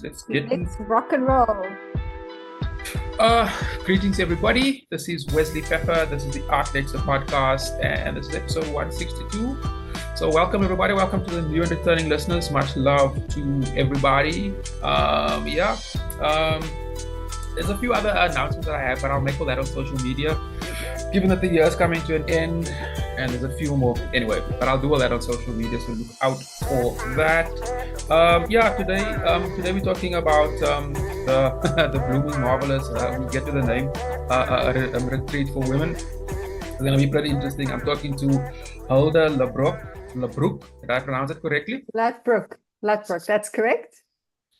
Let's get Let's rock and roll. Greetings everybody. This is Wesley Pepper. This is the Art Lexcia podcast, and this is episode 162. So welcome everybody. Welcome to the new and returning listeners. Much love to everybody. There's a few other announcements that I have, but I'll make all that on social media. Given that the year is coming to an end, and there's a few more anyway, but I'll do all that on social media, so look out for that. Today we're talking about the Blooming Marvellous. We'll get to the name. A retreat for women. It's going to be pretty interesting. I'm talking to Hulda Ludbrook. Did I pronounce it correctly? Ludbrook. That's correct.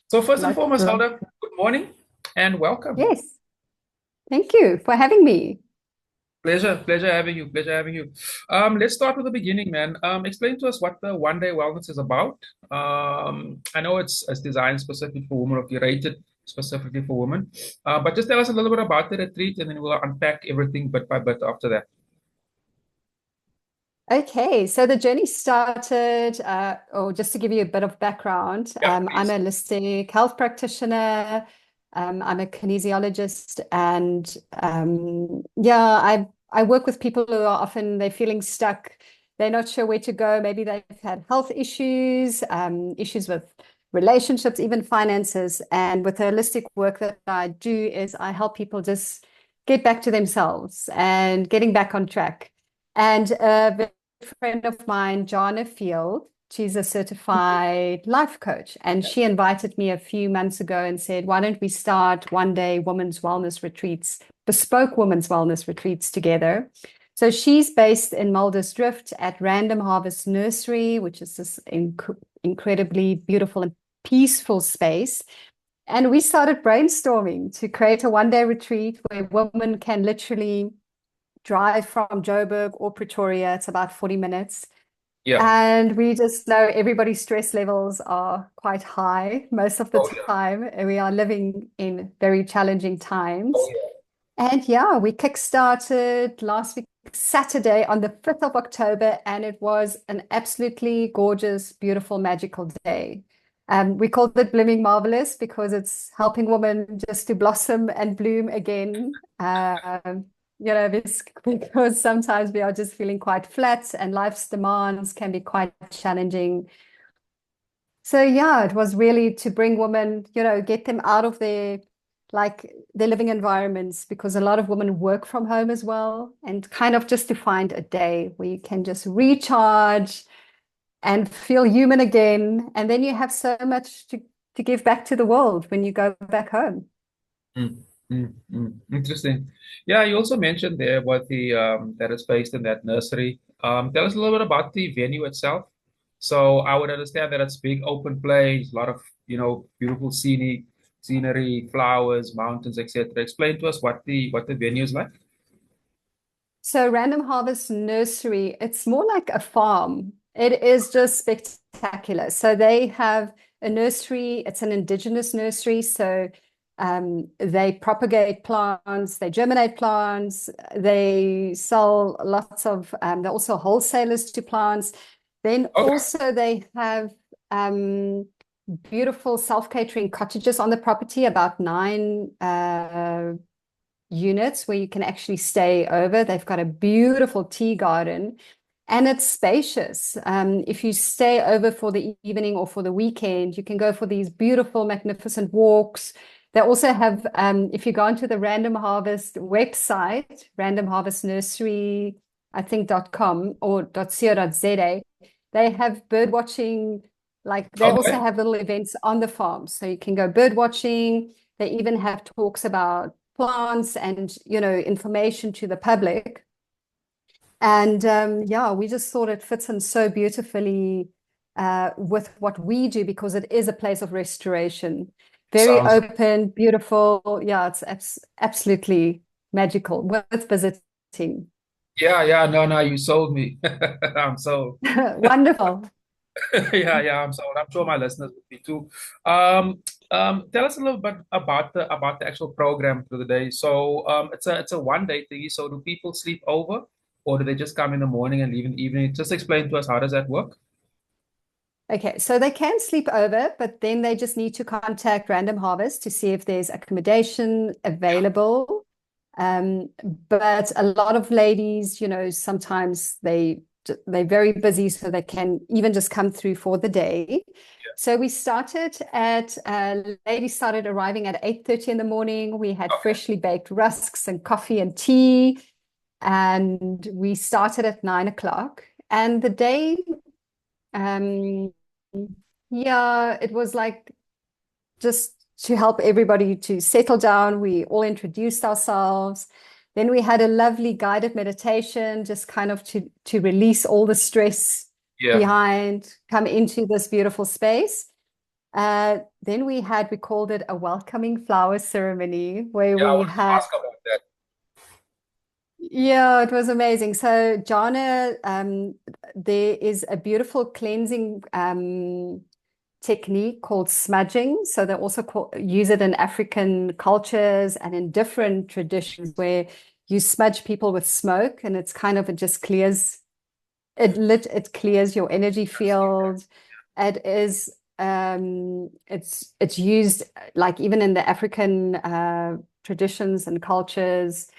So first and foremost, Hulda, good morning and welcome. Yes. Thank you for having me. Pleasure having you. Let's start with the beginning, man. Explain to us what the One Day Wellness is about. I know it's designed specifically for women, or curated specifically for women. But just tell us a little bit about the retreat, and then we'll unpack everything bit by bit after that. Okay, so the journey started, or just to give you a bit of background, I'm a holistic health practitioner. I'm a kinesiologist, and I work with people who are often they're feeling stuck. They're not sure where to go. Maybe they've had health issues, issues with relationships, even finances. And with the holistic work that I do is I help people just get back to themselves and getting back on track. And a friend of mine, Jana Field, she's a certified life coach, and she invited me a few months ago and said, why don't we start one day women's wellness retreats, bespoke women's wellness retreats together. So she's based in Muldersdrift at Random Harvest Nursery, which is this incredibly beautiful and peaceful space. And we started brainstorming to create a one-day retreat where women can literally drive from Joburg or Pretoria. It's about 40 minutes. Yeah. And we just know everybody's stress levels are quite high most of the time. And we are living in very challenging times. And we kickstarted last week, Saturday, on the 5th of October, and it was an absolutely gorgeous, beautiful, magical day. We called it Blooming Marvellous because it's helping women just to blossom and bloom again. Because sometimes we are just feeling quite flat and life's demands can be quite challenging. So it was really to bring women, get them out of their living environments, because a lot of women work from home as well, and kind of just to find a day where you can just recharge and feel human again. And then you have so much to give back to the world when you go back home. Interesting. Yeah, you also mentioned there what the that is based in that nursery. Tell us a little bit about the venue itself. So I would understand that it's big open place, a lot of beautiful scenery, flowers, mountains, etc. Explain to us what the venue is like. So Random Harvest Nursery, it's more like a farm. It is just spectacular. So they have a nursery. It's an indigenous nursery. So they propagate plants, they germinate plants, they sell lots of, they're also wholesalers to plants. Then also they have beautiful self-catering cottages on the property, about 9 units where you can actually stay over. They've got a beautiful tea garden. And it's spacious. If you stay over for the evening or for the weekend, you can go for these beautiful, magnificent walks. They also have, if you go onto the Random Harvest website, Random Harvest Nursery, I think .com or .co.za, they have bird watching. They also have little events on the farm, so you can go bird watching. They even have talks about plants and information to the public. And we just thought it fits in so beautifully with what we do, because it is a place of restoration. Very open, beautiful. Yeah, it's absolutely magical worth visiting. No, you sold me. I'm sold. Wonderful. I'm sold. I'm sure my listeners would be too. Tell us a little bit about the actual program for the day. So it's a one day thing. So do people sleep over, or do they just come in the morning and leave in the evening? Just explain to us, how does that work? Okay, so they can sleep over, but then they just need to contact Random Harvest to see if there's accommodation available. But a lot of ladies, sometimes they're very busy, so they can even just come through for the day. So we started ladies started arriving at 8:30 in the morning. We had freshly baked rusks and coffee and tea, and we started at 9 o'clock. And the day, yeah, it was like just to help everybody to settle down. We all introduced ourselves. Then we had a lovely guided meditation, just kind of to release all the stress behind, come into this beautiful space. Then we called it a welcoming flower ceremony, where Yeah, I we wanted to had, ask about that. yeah, it was amazing. So Jana, there is a beautiful cleansing technique called smudging. So they also use it in African cultures and in different traditions, where you smudge people with smoke, and it just clears it clears your energy field. It is it's used like even in the African traditions and cultures.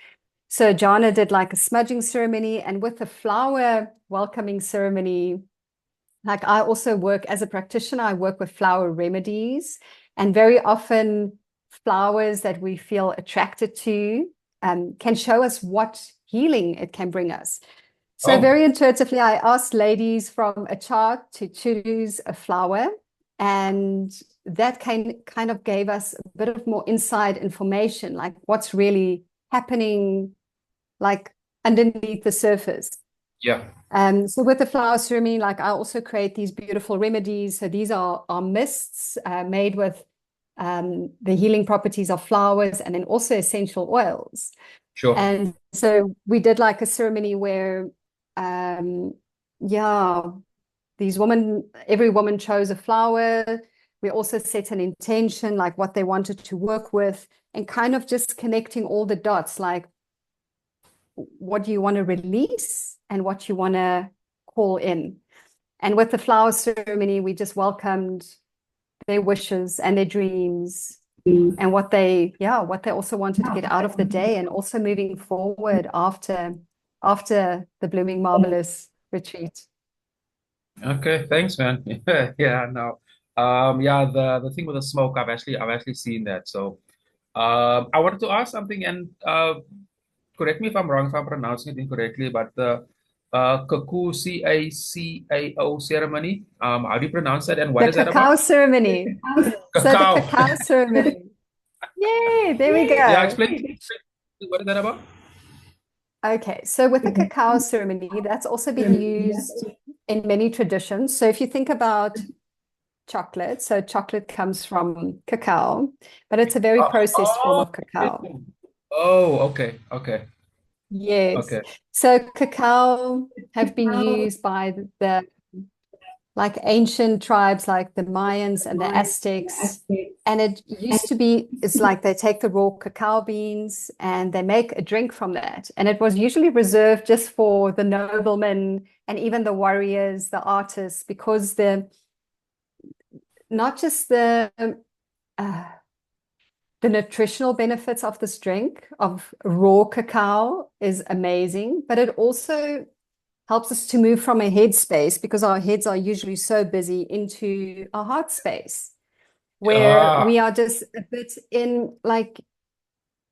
So Jana did like a smudging ceremony, and with the flower welcoming ceremony, like I also work as a practitioner, I work with flower remedies, and very often flowers that we feel attracted to can show us what healing it can bring us. So Oh, very intuitively, I asked ladies from a chart to choose a flower, and that kind of gave us a bit of more inside information, like what's really happening, like underneath the surface. yeah, So with the flower ceremony, like I also create these beautiful remedies. So these are mists made with the healing properties of flowers, and then also essential oils. sure. And so we did like a ceremony where, yeah, every woman chose a flower. We also set an intention, like what they wanted to work with, and kind of just connecting all the dots, like what do you want to release and what you want to call in. And with the flower ceremony, we just welcomed their wishes and their dreams and what they also wanted to get out of the day, and also moving forward after the Blooming Marvellous retreat. Okay, thanks, man. Yeah, no. Yeah, the thing with the smoke, I've actually seen that. So, I wanted to ask something, and correct me if I'm wrong, if I'm pronouncing it incorrectly, but the Cacao ceremony, how do you pronounce that, and what The is that about? cacao ceremony. So the Cacao. cacao ceremony. Yay, there we Yeah, go. explain what is that about? Okay, so with the cacao ceremony, that's also been used in many traditions. So if you think about chocolate, so chocolate comes from cacao, but it's a very processed form Oh, of cacao. oh, okay, okay, Yes. okay. So cacao have been used by the like ancient tribes like the Mayans and the Aztecs. And it used to be, it's like they take the raw cacao beans and they make a drink from that. And it was usually reserved just for the noblemen and even the warriors, the artists, because not just uh, the nutritional benefits of this drink of raw cacao is amazing, but it also helps us to move from a head space, because our heads are usually so busy, into a heart space where Ah, we are just a bit in, like,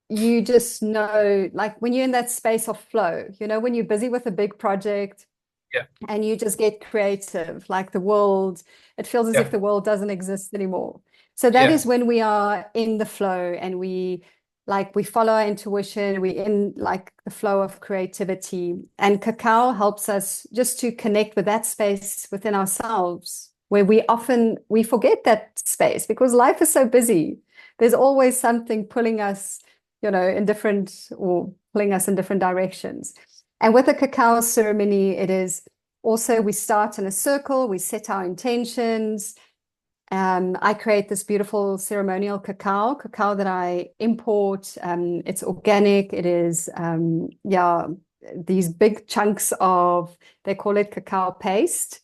you just know, like when you're in that space of flow, when you're busy with a big project yeah, and you just get creative, like the world, it feels as if yeah, the world doesn't exist anymore. So that yeah. is when we are in the flow, and we follow our intuition, we in like the flow of creativity. And cacao helps us just to connect with that space within ourselves, where we forget that space because life is so busy. There's always something pulling us, or pulling us in different directions. And with the cacao ceremony, it is also, we start in a circle, we set our intentions. I create this beautiful ceremonial cacao that I import. It's organic. It is, these big chunks of, they call it cacao paste.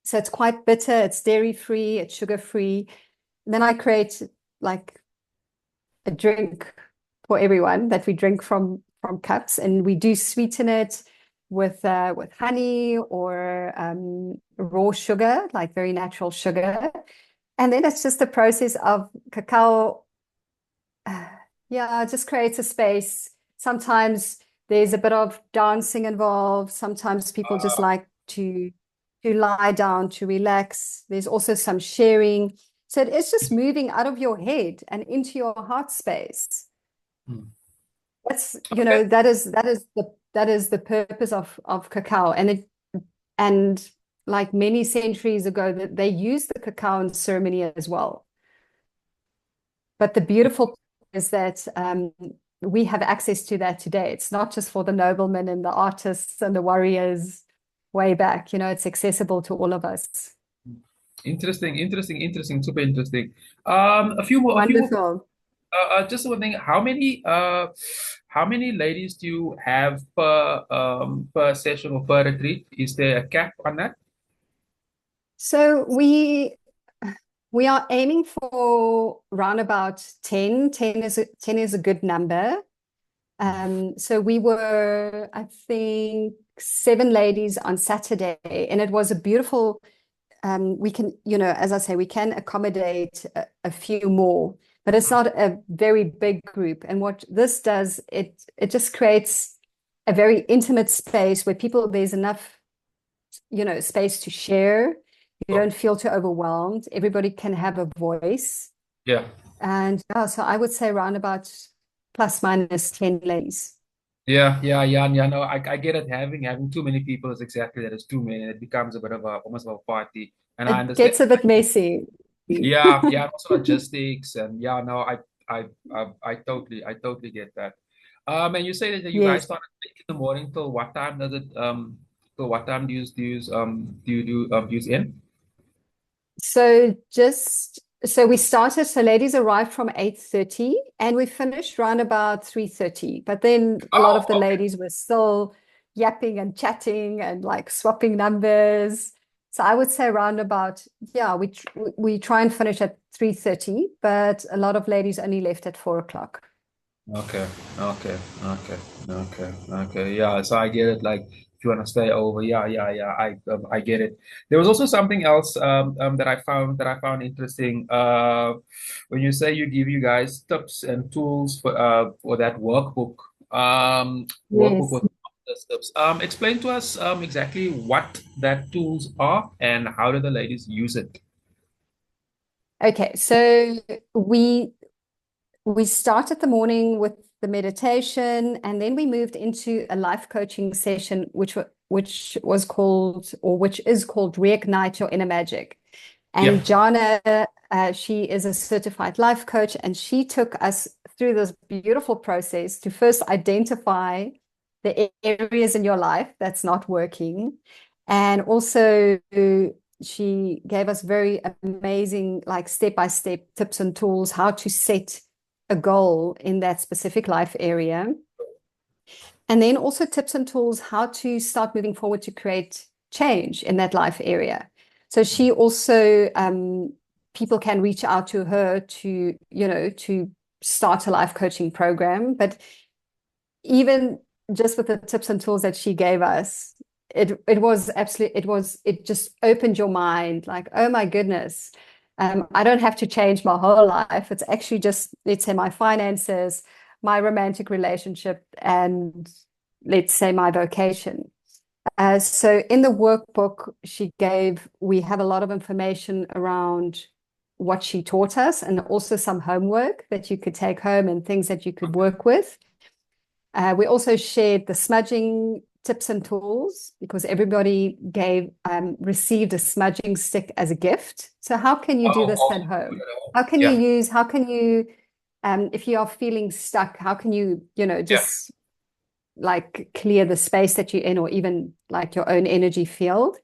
So it's quite bitter, it's dairy-free, it's sugar-free. Then I create like a drink for everyone that we drink from cups, and we do sweeten it with honey or raw sugar, like very natural sugar. And then it's just a process of cacao. Yeah, it just creates a space. Sometimes there's a bit of dancing involved. Sometimes people just like to lie down, to relax. There's also some sharing. So it is just moving out of your head and into your heart space. Hmm. That's, Okay. that is the purpose of cacao. And like many centuries ago, that they used the cacao in ceremony as well. But the beautiful part is that we have access to that today. It's not just for the noblemen and the artists and the warriors way back. It's accessible to all of us. Interesting, interesting, interesting, super interesting. A few more. Wonderful. Just one thing. How many ladies do you have per session or per retreat? Is there a cap on that? So we are aiming for around about 10. 10 is a good number. So we were, I think, 7 ladies on Saturday, and it was a beautiful. We can, as I say, we can accommodate a few more, but it's not a very big group. And what this does, it just creates a very intimate space where there's enough, space to share. You Oh, don't feel too overwhelmed. Everybody can have a voice. yeah. And so I would say around about plus minus 10 ladies. Yeah, yeah, yeah, yeah. No, I get it. Having too many people is exactly that. It's too many. It becomes a bit of almost of a party. And I It understand. gets a bit messy. Yeah, yeah. Also logistics and yeah. No, I totally get that. And you say that you guys Yes. start at 8 in the morning till what time does it till what time do you end? So we started, so ladies arrived from 8:30 and we finished around about 3:30. But then a lot of the Oh, okay. ladies were still yapping and chatting and like swapping numbers. So I would say around about, yeah, we try and finish at 3:30, but a lot of ladies only left at 4 o'clock. Okay, okay, okay, okay, okay. Yeah, so I get it. Like, if you want to stay over, yeah, yeah, yeah. I get it. There was also something else that I found interesting. When you say you guys tips and tools for that workbook Yes. with the tips. Explain to us exactly what that tools are and how do the ladies use it? Okay, so we started the morning with the meditation, and then we moved into a life coaching session, which was called, or which is called Reignite Your Inner Magic. Yeah. And Jana, she is a certified life coach, and she took us through this beautiful process to first identify the areas in your life that's not working, and also she gave us very amazing, like step-by-step tips and tools how to set a goal in that specific life area. And then also tips and tools how to start moving forward to create change in that life area. So she also, people can reach out to her to start a life coaching program. But even just with the tips and tools that she gave us, it was absolutely, it just opened your mind, like, oh my goodness, I don't have to change my whole life. It's actually just, let's say, my finances, my romantic relationship, and let's say my vocation. So in the workbook we have a lot of information around what she taught us, and also some homework that you could take home and things that you could work with. We also shared the smudging tips and tools, because everybody received a smudging stick as a gift. So how can you do Oh, this at awesome. home? How can you, if you are feeling stuck, how can you, Yeah. just like clear the space that you're in, or even like your own energy field?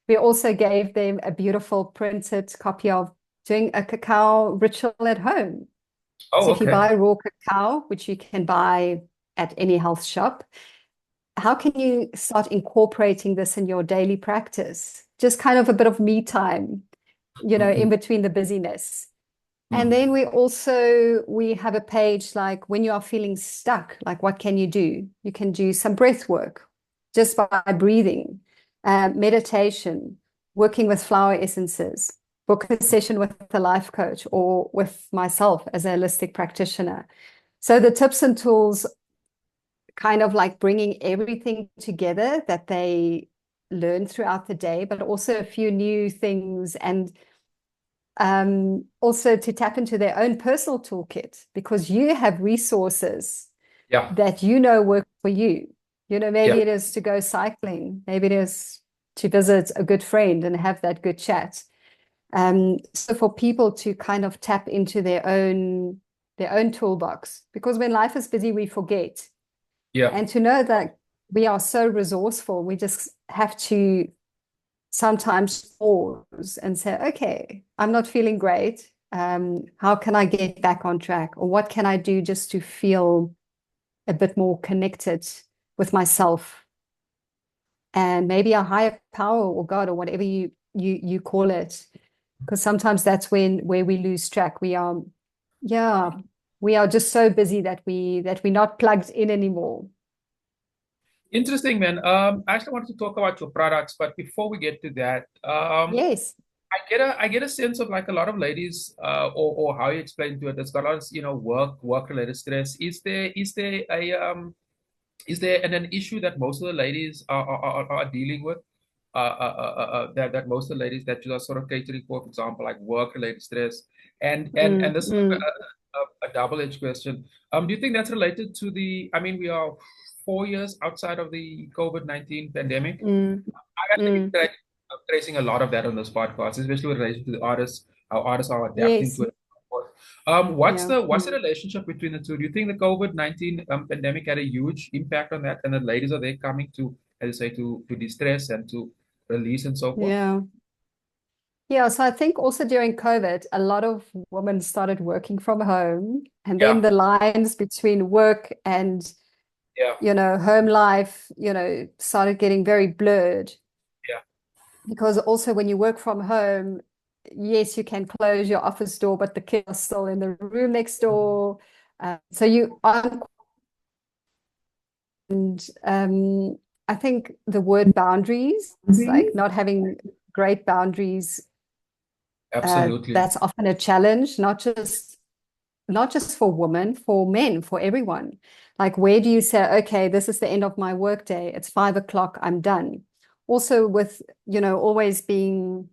We also gave them a beautiful printed copy of doing a cacao ritual at home. Oh, So if you okay. buy raw cacao, which you can buy at any health shop, how can you start incorporating this in your daily practice? just kind of a bit of me time, in between the busyness. And then we have a page like when you are feeling stuck, like what can you do? You can do some breath work just by breathing, meditation, working with flower essences, book a session with a life coach or with myself as a holistic practitioner. So the tips and tools kind of like bringing everything together that they learn throughout the day, but also a few new things, and also to tap into their own personal toolkit, because you have resources Yeah. that work for you. Maybe it is to go cycling, maybe it is to visit a good friend and have that good chat. So for people to kind of tap into their own toolbox, because when life is busy, we forget. Yeah. And to know that we are so resourceful, we just have to sometimes pause and say, okay, I'm not feeling great. How can I get back on track? Or what can I do just to feel a bit more connected with myself and maybe a higher power or God or whatever you call it? Because sometimes that's where we lose track. We are just so busy that we're not plugged in anymore. Interesting, man. I actually wanted to talk about your products, but before we get to that, Yes. I get a sense of like a lot of ladies, or how you explain to it, there's got a lot of, work related stress. Is there an issue that most of the ladies are dealing with? That most of the ladies that you are sort of catering for example, like work related stress, and this is a double-edged question. Do you think that's related to the? I mean, we are 4 years outside of the COVID-19 pandemic. I've actually Mm. been tracing a lot of that on this podcast, especially with relation to the artists, how artists are adapting Yes. to it. What's Yeah. the relationship between the two? Do you think the COVID-19 pandemic had a huge impact on that, and the ladies are they coming to, as you say, to distress and to release and so forth? Yeah. Yeah, so I think also during COVID, a lot of women started working from home, and then Yeah, the lines between work and, yeah, home life, started getting very blurred. yeah. Because also when you work from home, yes, you can close your office door, but the kids are still in the room next door. So you aren't, and I think the word boundaries, like not having great boundaries, Absolutely. that's often a challenge, not just for women, for men, for everyone. Like, where do you say, okay, this is the end of my workday, it's 5 o'clock, I'm done. Also with, always being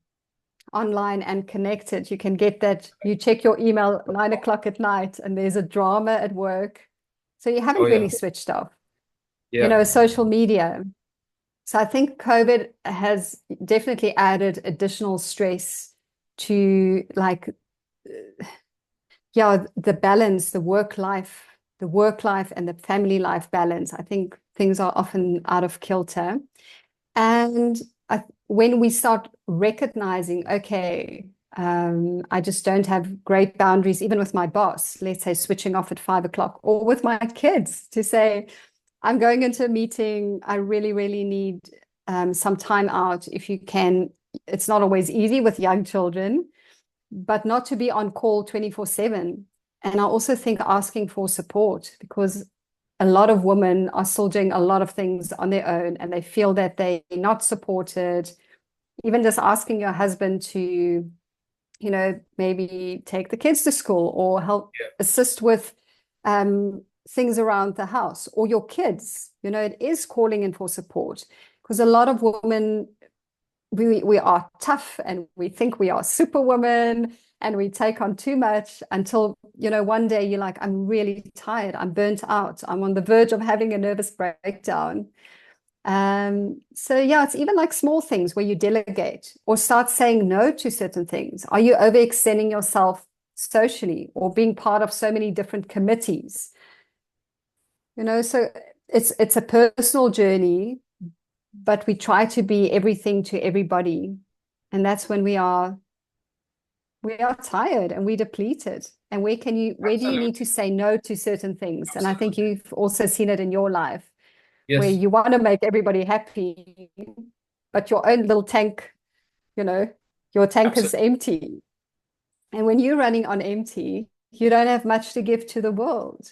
online and connected, you can get that you check your email 9 o'clock at night and there's a drama at work. So you Oh haven't yeah, really switched off, yeah, social media. So I think COVID has definitely added additional stress to, like, the balance, the work life and the family life balance. I think things are often out of kilter. And when we start recognizing, okay, I just don't have great boundaries, even with my boss, let's say switching off at 5 o'clock, or with my kids to say, I'm going into a meeting, I really, really need some time out. If you can, it's not always easy with young children, but not to be on call 24/7. And I also think asking for support, because a lot of women are still doing a lot of things on their own and they feel that they're not supported. Even just asking your husband to, maybe take the kids to school or help yeah. assist with things around the house, or your kids, it is calling in for support, because a lot of women, we are tough and we think we are superwoman and we take on too much until, one day you're like, I'm really tired, I'm burnt out, I'm on the verge of having a nervous breakdown. So yeah, it's even like small things where you delegate or start saying no to certain things. Are you overextending yourself socially or being part of so many different committees? So it's a personal journey, but we try to be everything to everybody. And that's when we are tired and we're depleted. And where do you Absolutely, need to say no to certain things? And I think absolutely. you've also seen it in your life, where Yes. you want to make everybody happy, but your own little tank you know, your tank is Absolutely. empty. And when you're running on empty, you don't have much to give to the world.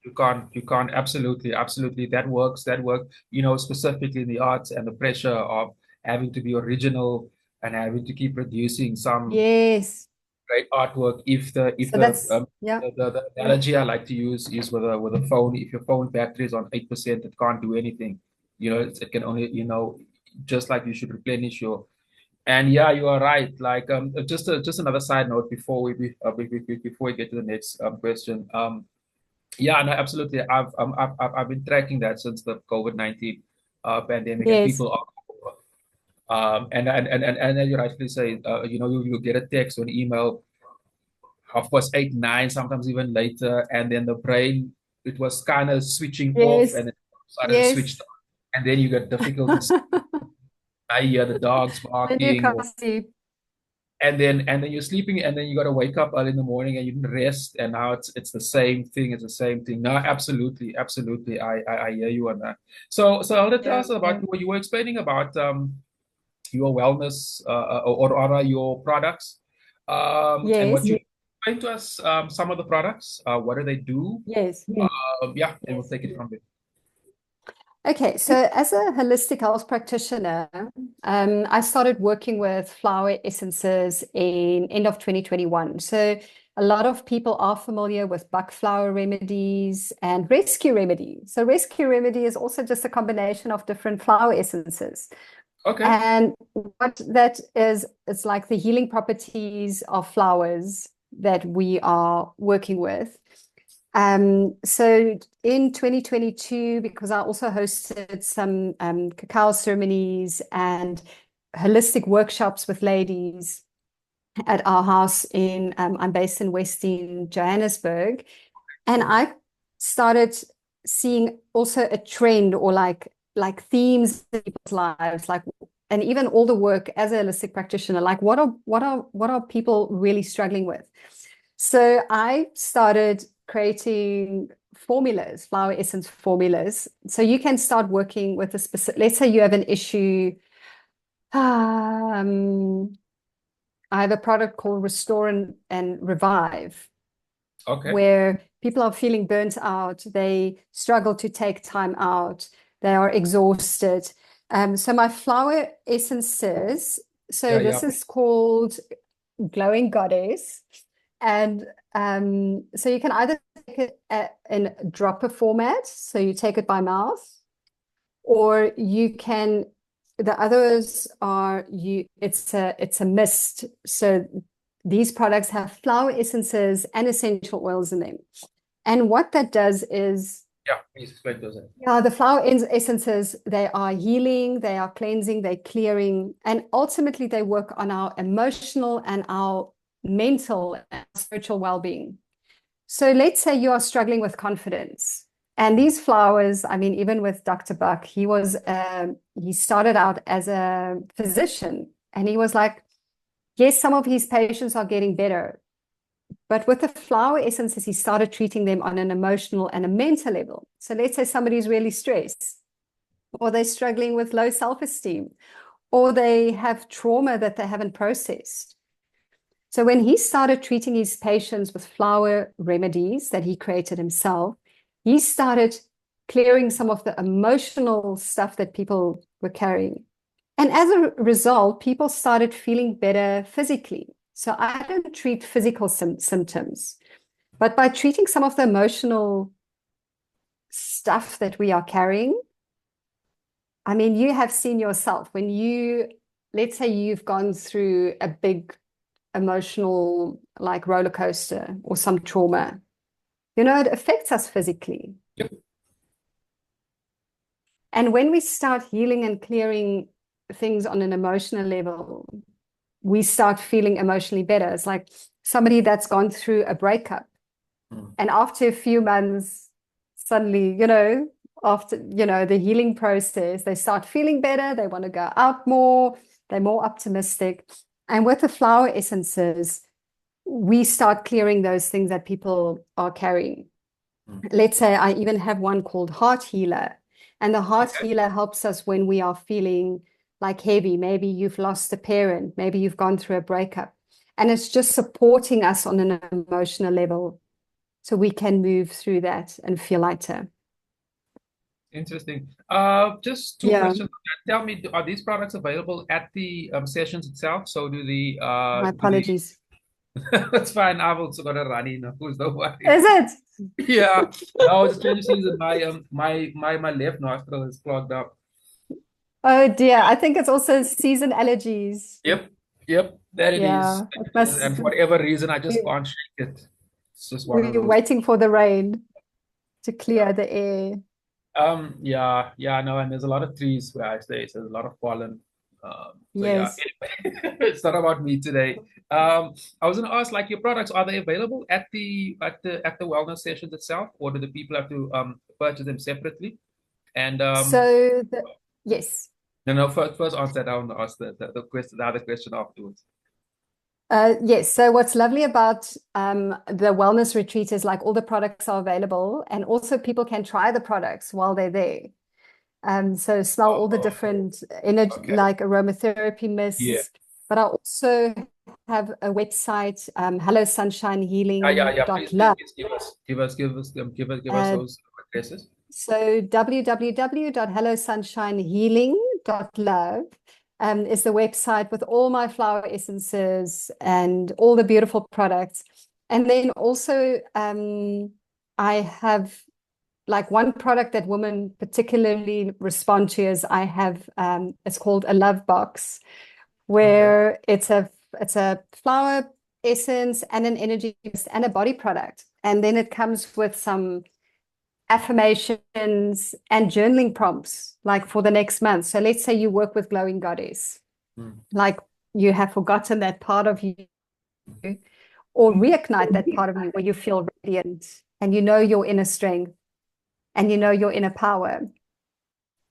You can't. Absolutely, absolutely. That work, specifically in the arts and the pressure of having to be original and having to keep producing some Yes. great artwork. If the if So the that's, yeah. the analogy I like to use is with a phone. If your phone battery is on 8%, it can't do anything. It can only, just like you should replenish your. And yeah, you are right. Like, just another side note before before we get to the next question. Yeah, no, absolutely. I've been tracking that since the COVID-19 pandemic, and Yes. people are. And as you rightfully say, you get a text or an email, 8, 9, sometimes even later, and then the brain, it was kind of switching off, Yes. and then suddenly Yes. switched on, and then you get difficulties. I hear the dogs Then you barking, can't sleep. and then you're sleeping, and then you got to wake up early in the morning, and you didn't rest, and now it's the same thing. It's the same thing. No, absolutely, absolutely. I hear you on that. So I want to tell Yeah. us about what you were explaining about your wellness, or rather your products, and what Yes. you explain to us, some of the products. What do they do? Yes. Yeah, and we'll take it from there. Okay, so as a holistic health practitioner, I started working with flower essences in end of 2021. So a lot of people are familiar with buck flower remedies and rescue remedy. So rescue remedy is also just a combination of different flower essences. Okay. And what that is, it's like the healing properties of flowers that we are working with. So in 2022, because I also hosted some cacao ceremonies and holistic workshops with ladies at our house I'm based in Western Johannesburg, and I started seeing also a trend or like themes in people's lives, like, and even all the work as a holistic practitioner, like what are people really struggling with? So I started creating formulas, flower essence formulas. So you can start working with a specific, let's say you have an issue. Um, I have a product called Restore and Revive, Okay. where people are feeling burnt out. They struggle to take time out. They are exhausted. So my flower essences, so Yeah, yeah. this is called Glowing Goddess. And so you can either take it in dropper format, so you take it by mouth, or you can, the others are it's a mist. So these products have flower essences and essential oils in them. And what that does is, Yeah, please explain those. yeah, the flower essences, they are healing, they are cleansing, they're clearing, and ultimately they work on our emotional and our mental and spiritual well-being. So let's say you are struggling with confidence. And these flowers, I mean, even with Dr. Buck, he started out as a physician, and he was like, yes, some of his patients are getting better. But with the flower essences, he started treating them on an emotional and a mental level. So let's say somebody's really stressed, or they're struggling with low self-esteem, or they have trauma that they haven't processed. So when he started treating his patients with flower remedies that he created himself, he started clearing some of the emotional stuff that people were carrying. And as a result, people started feeling better physically. So I don't treat physical symptoms, but by treating some of the emotional stuff that we are carrying, I mean, you have seen yourself when let's say you've gone through a big emotional, like, roller coaster or some trauma, it affects us physically. Yep. And when we start healing and clearing things on an emotional level, we start feeling emotionally better. It's like somebody that's gone through a breakup, and after a few months, suddenly, after, the healing process, they start feeling better. They want to go out more. They're more optimistic. And with the flower essences, we start clearing those things that people are carrying. Let's say I even have one called Heart Healer. And the Heart Okay. Healer helps us when we are feeling like heavy. Maybe you've lost a parent. Maybe you've gone through a breakup. And it's just supporting us on an emotional level so we can move through that and feel lighter. Interesting. Just two Yeah, questions. Tell me, are these products available at the sessions itself? So my do the apologies. That's fine. I've also got a runny nose, don't worry. Is it? Yeah. No, it's a change of season. My left nostril is clogged up. Oh dear. I think it's also season allergies. Yep, yep, that it is. Yeah, it And must. for whatever reason, I just we- can't shake it. It's just one of We're those. waiting for the rain to clear the air. Yeah, yeah, no, and there's a lot of trees where I stay, so there's a lot of pollen. So yeah, Yes. anyway, it's not about me today. I was gonna ask, like, your products, are they available at the wellness sessions itself, or do the people have to purchase them separately? And Yes. no, no, first answer that. I want to ask the question, the other question afterwards. Yes. So what's lovely about the wellness retreat is like all the products are available, and also people can try the products while they're there. So smell all the Oh, different energy, okay. like aromatherapy Yeah. mists. But I also have a website, Hello Sunshine Yeah, Healing yeah. dot Please, love. give us Uh, those addresses. So www.hellosunshinehealing.love is the website with all my flower essences and all the beautiful products. And then also I have like one product that women particularly respond to is I have it's called a love box, Okay. where it's a flower essence and an energy mist and a body product. And then it comes with some affirmations and journaling prompts like for the next month. So let's say you work with glowing goddess, Mm. like you have forgotten that part of you, or reignite that part of you where you feel radiant and you know your inner strength and you know your inner power.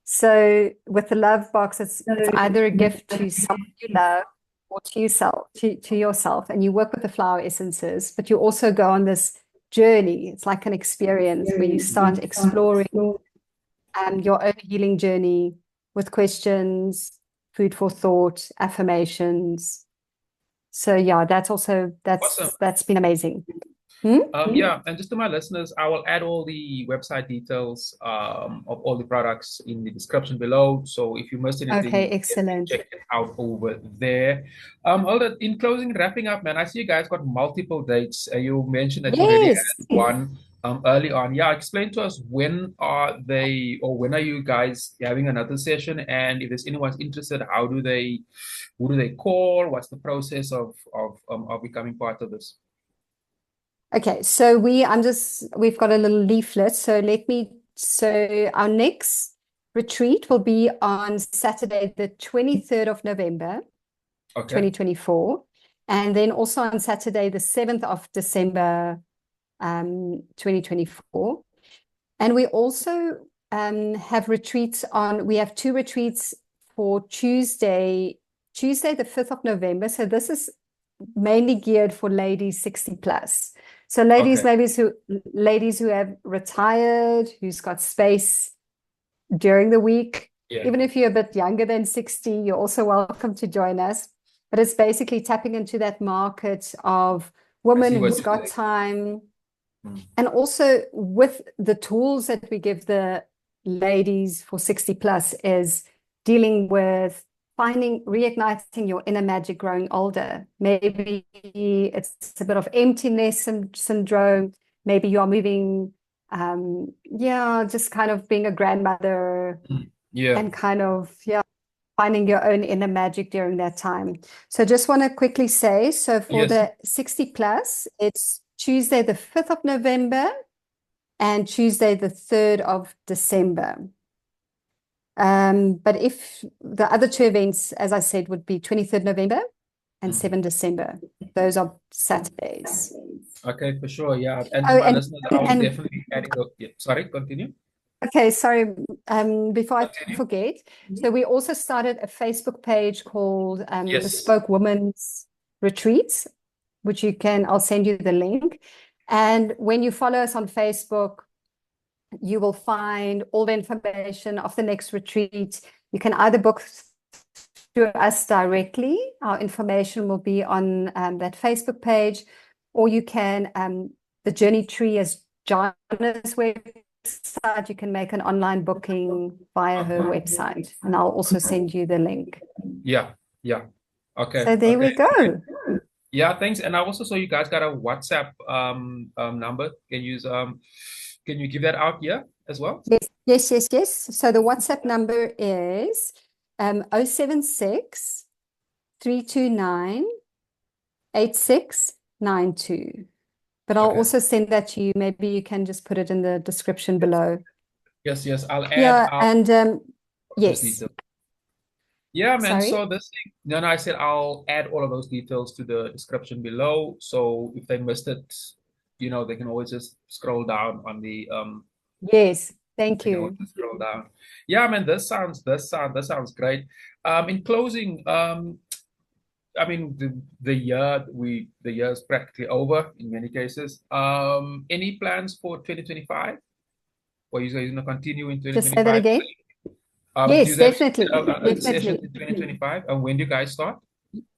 So with the love box, it's either a gift to someone you love or to yourself, to yourself, and you work with the flower essences, but you also go on this journey. It's like an experience where you start exploring your own healing journey with questions, food for thought, affirmations. So yeah, Awesome. that's been amazing. Hmm? Yeah, and just to my listeners, I will add all the website details of all the products in the description below. So if you missed Okay, anything, definitely excellent. check it out over there. Hulda, in closing, wrapping up, man, I see you guys got multiple dates. You mentioned that you already Yes. had one early on. Yeah, explain to us, when are they, or when are you guys having another session? And if there's anyone's interested, who do they call? What's the process of becoming part of this? Okay, so we've got a little leaflet. So our next retreat will be on Saturday, the 23rd of November, Okay. 2024. And then also on Saturday, the 7th of December, 2024. And we also have we have two retreats for Tuesday, the 5th of November. So this is mainly geared for ladies 60 plus. So Okay. ladies who have retired, who's got space during the week. Yeah. Even if you're a bit younger than 60, you're also welcome to join us. But it's basically tapping into that market of I women see what who's you're got saying. time. Mm. And also with the tools that we give the ladies for 60 plus is dealing with reigniting your inner magic growing older. Maybe it's a bit of emptiness syndrome. Maybe you're moving, just kind of being a grandmother Yeah. and finding your own inner magic during that time. So just want to quickly say, so for Yes. the 60 plus, it's Tuesday, the 5th of November and Tuesday, the 3rd of December. But if the other two events, as I said, would be 23rd November and 7 December. Those are Saturdays. Okay, for sure. Yeah. And to Oh, my listeners, I will and definitely be adding those. Yeah. Sorry, continue. okay, sorry. Before I Continue. forget, so we also started a Facebook page called Yes. Bespoke Women's Retreats, which I'll send you the link. And when you follow us on Facebook, you will find all the information of the next retreat. You can either book to us directly. Our information will be on that Facebook page, or you can, the Journey Tree is Jana's website. You can make an online booking via her website, and I'll also send you the link. Yeah, yeah. Okay, So there okay. we go. Yeah, thanks. And I also saw you guys got a WhatsApp number. Can you give that out here as well? Yes. So the WhatsApp number is 076 329 8692. But I'll Okay. also send that to you. Maybe you can just put it in the description below. Yes, I'll add Yeah, out and those yes. details. Yeah, man. Sorry? So this thing, no, I said I'll add all of those details to the description below. So if they missed it, they can always just scroll down on the Yes, thank they can you. always scroll down. Yeah, man, this sounds great. In closing, I mean the year is practically over in many cases. Any plans for 2025? Or you guys gonna continue in Just say that 2025? again. Do Yes, you have definitely. sessions Definitely. in 2025? And when do you guys start?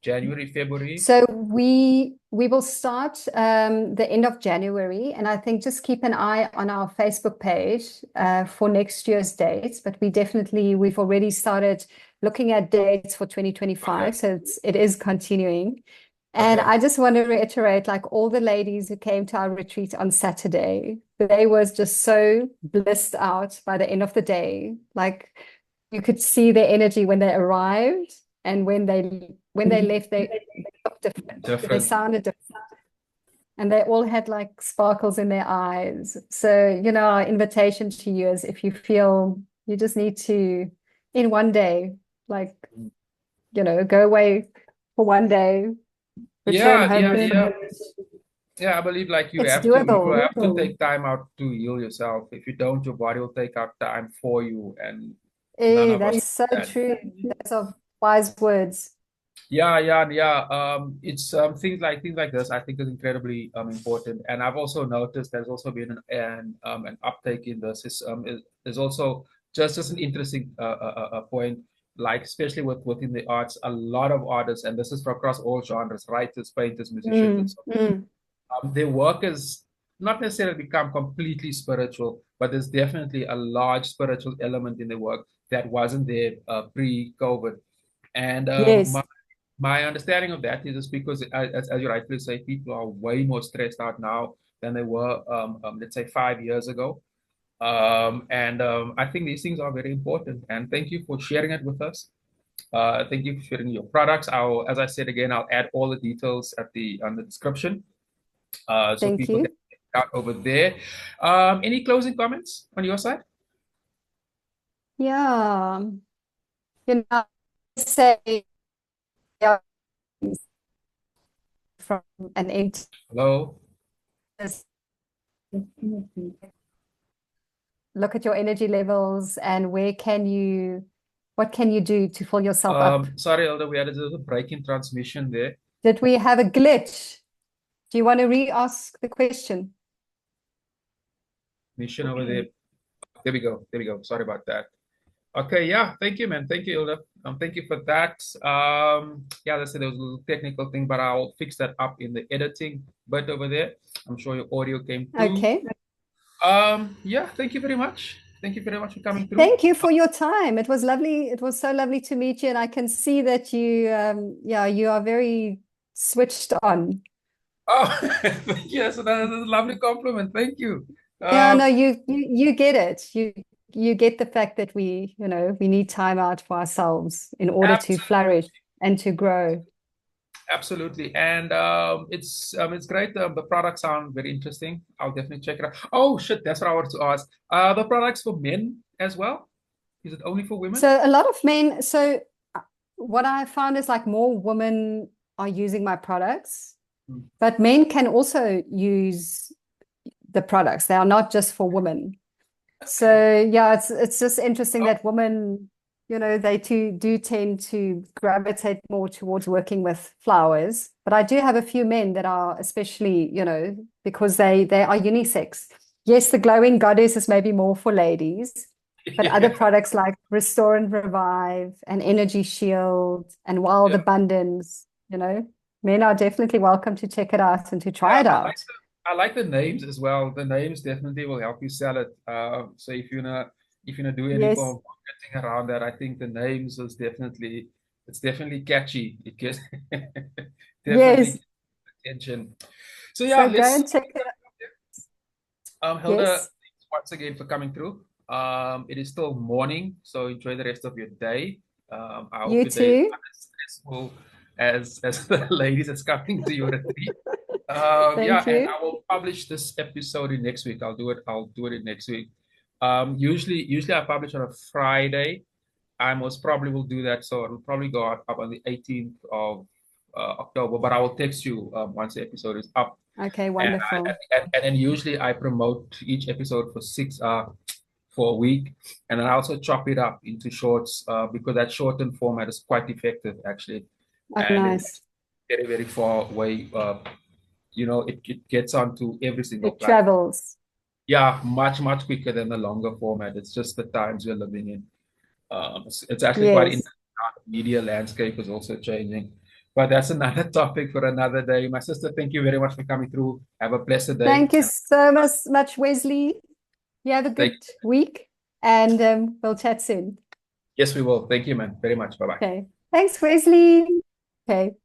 January, February? So we will start the end of January, and I think just keep an eye on our Facebook page for next year's dates. But we've already started looking at dates for 2025, Okay. so it is continuing. And Okay. I just want to reiterate, like all the ladies who came to our retreat on Saturday, they was just so blissed out by the end of the day. Like you could see their energy when they arrived, and when they left, they looked different. They Different. sounded different, and they all had like sparkles in their eyes. So, our invitation to you is, if you feel you just need to, in one day, like, go away for one day, return Yeah, home with yeah. I believe like you it's have to you doable. have to take time out to heal yourself. If you don't, your body will take out time for you, and none of us That's so do that. true. Those are wise words. Yeah. It's things like this. I think is incredibly important. And I've also noticed there's also been an uptake in this. Is also just an interesting point. Like especially within the arts, a lot of artists, and this is for across all genres, writers, painters, musicians, and so their work has not necessarily become completely spiritual, but there's definitely a large spiritual element in the work that wasn't there pre-COVID. And Yes. my understanding of that is just because, as you rightly say, people are way more stressed out now than they were, let's say, 5 years ago. And I think these things are very important. And thank you for sharing it with us. Thank you for sharing your products. As I said again, I'll add all the details on the description, so Thank people you. can check it out over there. Any closing comments on your side? Yeah. Say, yeah, from an empty, Hello. look at your energy levels and what can you do to fill yourself up? Sorry, Elder, we had a little break in transmission there. Did we have a glitch? Do you want to re-ask the question? Mission over there. There we go. Sorry about that. Okay, yeah, thank you, man. Thank you, Hilda. Thank you for that. Yeah, let's say there was a little technical thing, but I'll fix that up in the editing bit over there. I'm sure your audio came through. Okay. Yeah, thank you very much. Thank you very much for coming through. Thank you for your time. It was lovely. It was so lovely to meet you, and I can see that you are very switched on. Oh, yes, that's a lovely compliment. Thank you. Yeah, no, you get it. You get the fact that we need time out for ourselves in order to flourish and to grow. Absolutely. And it's great. The products sound very interesting. I'll definitely check it out. Oh shit, that's what I wanted to ask. The products for men as well? Is it only for women? So a lot of men, what I found is like more women are using my products, but men can also use the products. They are not just for women. So yeah, it's just interesting that women, they too do tend to gravitate more towards working with flowers. But I do have a few men that are, especially, because they are unisex. Yes, the glowing goddess is maybe more for ladies, but other products like Restore and Revive and Energy Shield and Wild Yeah. Abundance, men are definitely welcome to check it out and to try it out. I like the names as well. The names definitely will help you sell it. So if you're gonna do any Yes, form of marketing around that, I think the names it's definitely catchy. It gets definitely yes. gets attention. So yeah, So go let's and check it out. Hilda, Yes, thanks once again for coming through. It is still morning, so enjoy the rest of your day. I hope you your day is too. not as stressful as the ladies that's coming to your retreat. Yeah, Thank and you. I will publish this episode in next week. I'll do it in next week. Usually I publish on a Friday. I most probably will do that, so it'll probably go out up on the 18th of October. But I will text you once the episode is up. Okay, And, wonderful. and then usually I promote each episode for a week, and then I also chop it up into shorts because that shortened format is quite effective actually, Oh, and it's nice. very very far away. It gets onto every single It platform. travels. Yeah, much quicker than the longer format. It's just the times we're living in. It's actually quite Yes. interesting how the media landscape is also changing. But that's another topic for another day. My sister, thank you very much for coming through. Have a blessed day. Thank you And so much, Wesley. You have a thank, good week and we'll chat soon. yes, we will. Thank you, man, very much. Bye bye. Okay. Thanks, Wesley. Okay.